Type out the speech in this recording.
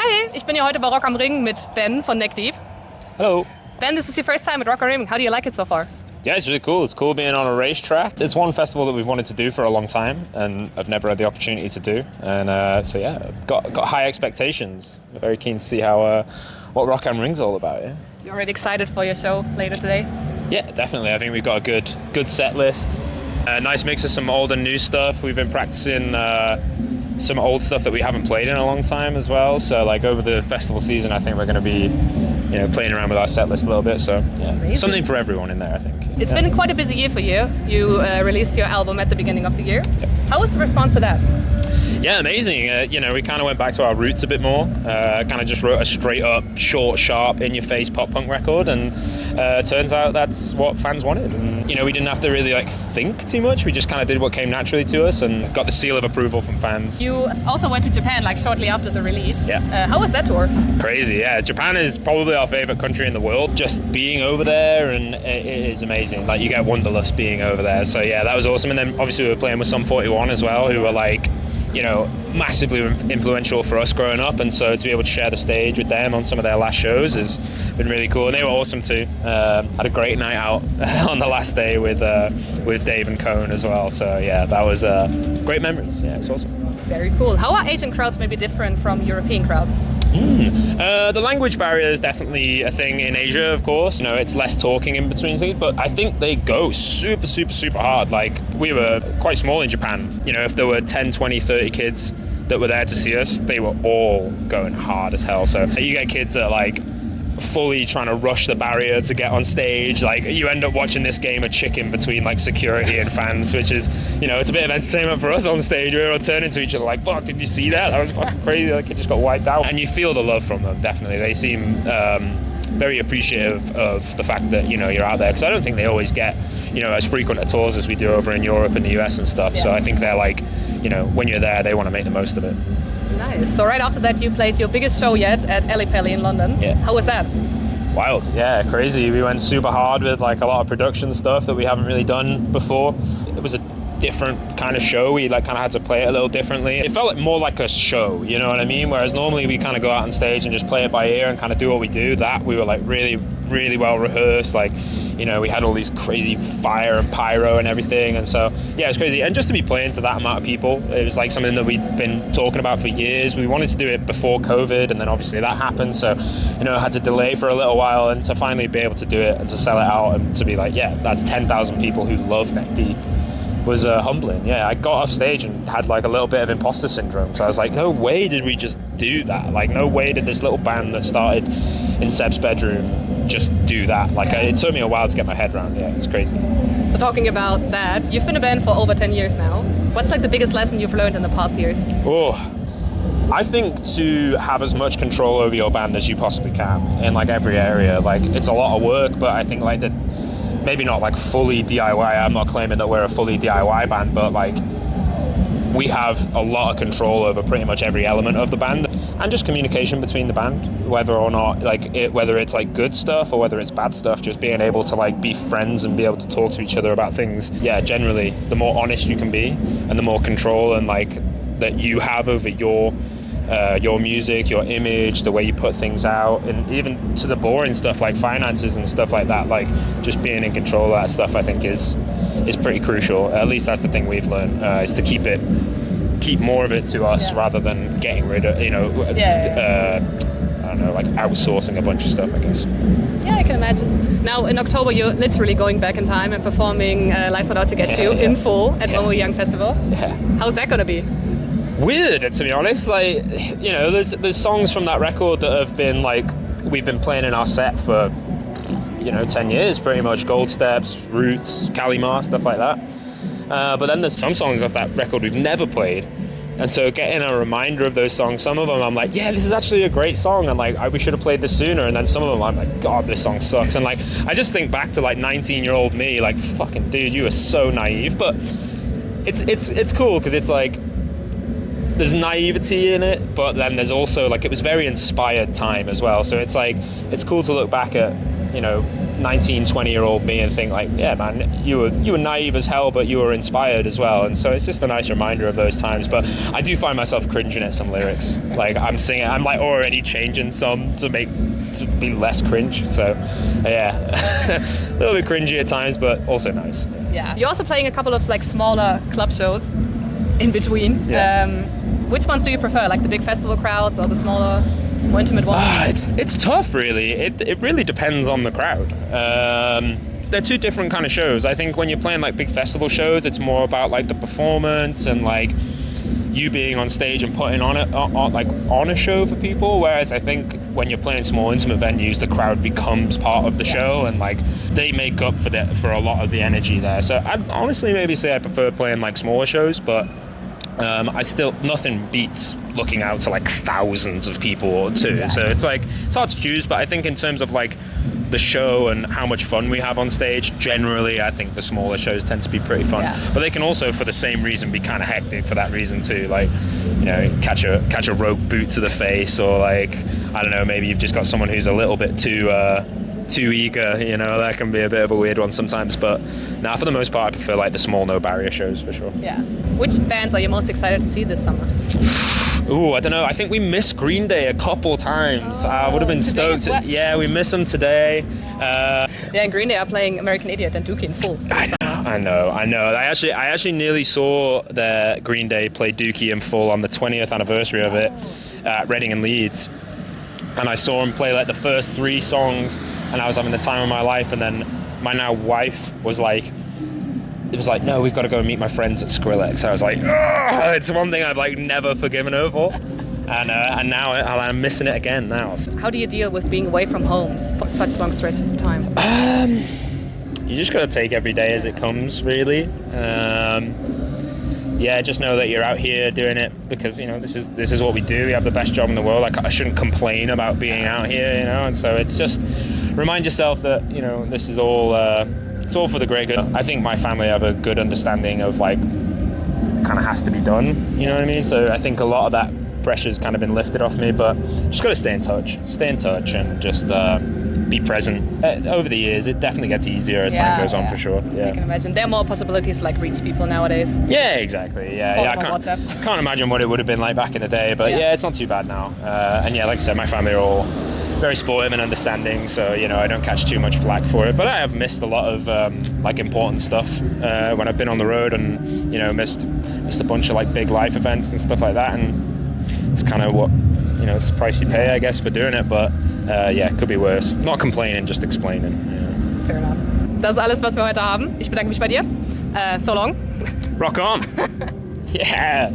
Hi, ich bin hier heute bei Rock am Ring mit Ben von Neck-Deep. Hello. Ben, this is your first time at Rock am Ring. How do you like it so far? Yeah, it's really cool. It's cool being on a racetrack. It's one festival that we've wanted to do for a long time, and I've never had the opportunity to do. And so yeah, got high expectations. I'm very keen to see how what Rock am Ring's all about. Yeah. You're already excited for your show later today? Yeah, definitely. I think we've got a good set list. A nice mix of some old and new stuff. We've been practicing some old stuff that we haven't played in a long time as well. So like over the festival season, I think we're going to be, playing around with our set list a little bit. So yeah, something for everyone in there, I think. It's been quite a busy year for you. You released your album at the beginning of the year. Yep. How was the response to that? Yeah, amazing. We kind of went back to our roots a bit more. Kind of just wrote a straight up, short, sharp, in-your-face pop punk record, and turns out that's what fans wanted. And we didn't have to really think too much. We just kind of did what came naturally to us, and got the seal of approval from fans. You also went to Japan shortly after the release. Yeah. How was that tour? Crazy. Yeah, Japan is probably our favorite country in the world. Just being over there, and it is amazing. You get wanderlust being over there. So yeah, that was awesome. And then obviously we were playing with Sum 41 as well, who were massively influential for us growing up, and so to be able to share the stage with them on some of their last shows has been really cool, and they were awesome too. Had a great night out on the last day with Dave and Cone as well, so yeah, that was great memories. Yeah, it's awesome. Very cool. How are Asian crowds maybe different from European crowds? The language barrier is definitely a thing in Asia, of course. It's less talking in between things, but I think they go super, super, super hard. We were quite small in Japan. If there were 10, 20, 30 kids that were there to see us, they were all going hard as hell. So you get kids that fully trying to rush the barrier to get on stage. You end up watching this game of chicken between security and fans, which is, it's a bit of entertainment for us on stage. We're all turning to each other fuck, did you see that? That was fucking crazy. It just got wiped out. And you feel the love from them, definitely. They seem very appreciative of the fact that, you're out there, because I don't think they always get, as frequent a tours as we do over in Europe and the US and stuff. Yeah. So I think they're when you're there, they want to make the most of it. Nice. So right after that, you played your biggest show yet at Alley Pally in London. Yeah. How was that? Wild. Yeah, crazy. We went super hard with a lot of production stuff that we haven't really done before. It was a different kind of show. We kind of had to play it a little differently. It felt more like a show, you know what I mean? Whereas normally we kind of go out on stage and just play it by ear and kind of do what we do. That we were really, really well rehearsed. We had all these crazy fire and pyro and everything. And so, yeah, it was crazy. And just to be playing to that amount of people, it was something that we'd been talking about for years. We wanted to do it before COVID, and then obviously that happened. So, had to delay for a little while, and to finally be able to do it and to sell it out and to be that's 10,000 people who love Neck-Deep was humbling. Yeah, I got off stage and had a little bit of imposter syndrome. So I was no way did we just do that. No way did this little band that started in Seb's bedroom just do that. It took me a while to get my head around. Yeah, it's crazy. So talking about that, you've been a band for over 10 years now. What's the biggest lesson you've learned in the past years? I think to have as much control over your band as you possibly can in every area. It's a lot of work, but I think maybe not fully DIY. I'm not claiming that we're a fully DIY band, but we have a lot of control over pretty much every element of the band, and just communication between the band, whether or not whether it's good stuff or whether it's bad stuff. Just being able to be friends and be able to talk to each other about things. Yeah, generally, the more honest you can be, and the more control and that you have over your music, your image, the way you put things out, and even to the boring stuff like finances and stuff like that, just being in control of that stuff, I think is pretty crucial. At least that's the thing we've learned, is to keep more of it to us, rather than getting rid of, outsourcing a bunch of stuff, I guess. Yeah, I can imagine. Now in October, you're literally going back in time and performing Life's Not Out to Get You in full at Momo Young Festival. Yeah. How's that gonna be? Weird, to be honest. There's songs from that record that have been we've been playing in our set for 10 years pretty much. Gold Steps, Roots, Kalimar, stuff like that. But then there's some songs off that record we've never played, and so getting a reminder of those songs, some of them I'm yeah, this is actually a great song, and we should have played this sooner. And then some of them I'm God, this song sucks. And I just think back to 19-year-old me, fucking dude, you were so naive. But it's cool because it's there's naivety in it, but then there's also it was very inspired time as well. So it's it's cool to look back at 19, 20-year-old me and think like, yeah, man, you were naive as hell, but you were inspired as well. And so it's just a nice reminder of those times. But I do find myself cringing at some lyrics. Like I'm singing, I'm like already changing some to be less cringe. So yeah, a little bit cringy at times, but also nice. Yeah. You're also playing a couple of like smaller club shows in between. Yeah. Which ones do you prefer? Like the big festival crowds or the smaller, more intimate ones? It's tough, really. It really depends on the crowd. They're two different kind of shows. I think when you're playing like big festival shows, it's more about like the performance and like you being on stage and putting on a show for people. Whereas I think when you're playing small intimate venues, the crowd becomes part of the show and like they make up for a lot of the energy there. So I'd honestly maybe say I prefer playing like smaller shows, but nothing beats looking out to like thousands of people too. Yeah. So it's hard to choose, but I think in terms of like the show and how much fun we have on stage, generally I think the smaller shows tend to be pretty fun. Yeah. But they can also, for the same reason, be kind of hectic for that reason too. Like, catch a rope boot to the face, or like, I don't know, maybe you've just got someone who's a little bit too eager, that can be a bit of a weird one sometimes. But now, for the most part, I prefer like the small, no barrier shows for sure. Yeah. Which bands are you most excited to see this summer? Ooh, I don't know. I think we missed Green Day a couple times. I would have been stoked. Yeah, we missed them today. And Green Day are playing American Idiot and Dookie in full. I know. I actually nearly saw the Green Day play Dookie in full on the 20th anniversary of it at Reading and Leeds. And I saw him play like the first 3 songs, and I was having the time of my life. And then my now wife was like, no, we've got to go and meet my friends at Skrillex. I was like, it's one thing I've like never forgiven her for, and now I'm missing it again now. How do you deal with being away from home for such long stretches of time? You just got to take every day as it comes, really. Yeah, just know that you're out here doing it because this is what we do. We have the best job in the world. Like, I shouldn't complain about being out here, and so it's just remind yourself that this is all it's all for the great good. I think my family have a good understanding of like kind of has to be done. You know what I mean? So I think a lot of that pressure's kind of been lifted off me, but just got to stay in touch, and just be present. Over the years, it definitely gets easier as time goes on, for sure. Yeah, I can imagine. There are more possibilities to like reach people nowadays. Yeah, exactly. Yeah, I can't imagine what it would have been like back in the day, but yeah, it's not too bad now. And yeah, like I said, my family are all very supportive and understanding, so I don't catch too much flack for it. But I have missed a lot of like important stuff when I've been on the road, and missed a bunch of like big life events and stuff like that, and it's kind of what it's the price you pay, I guess, for doing it. But yeah, it could be worse. Not complaining, just explaining. Yeah. Fair enough. Das ist alles, was wir heute haben. Ich bedanke mich bei dir. So long. Rock on. Yeah.